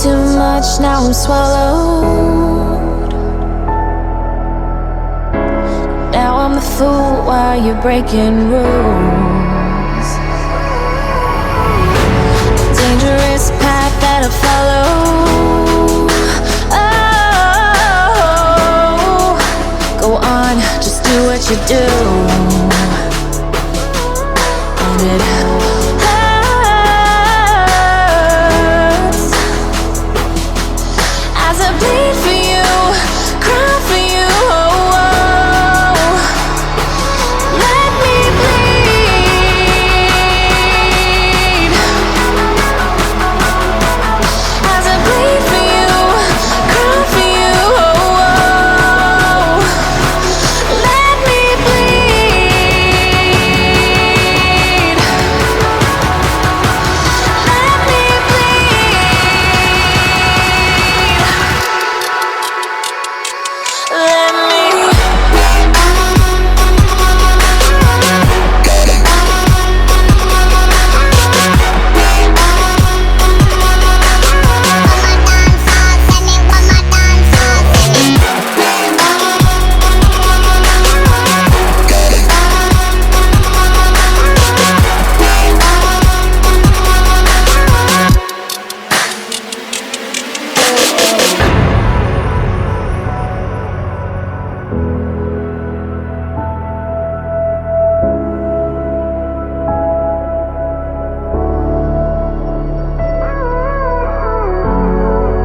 too much, now I'm swallowed. Now I'm the fool while you're breaking rules. Dangerous path that I follow. Oh, go on, just do what you do. And it hurts as I bleed for you, cry for you. Oh, oh. Let me bleed as I bleed for you, cry for you. Oh, oh. Let me bleed. Let me bleed. Let me.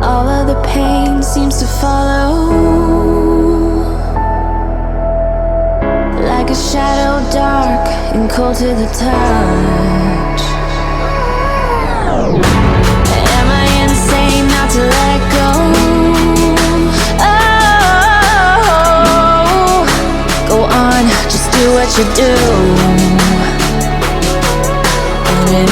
All of the pain seems to follow, like a shadow, dark and cold to the touch. Am I insane not to let go? Oh, go on, just do what you do. And it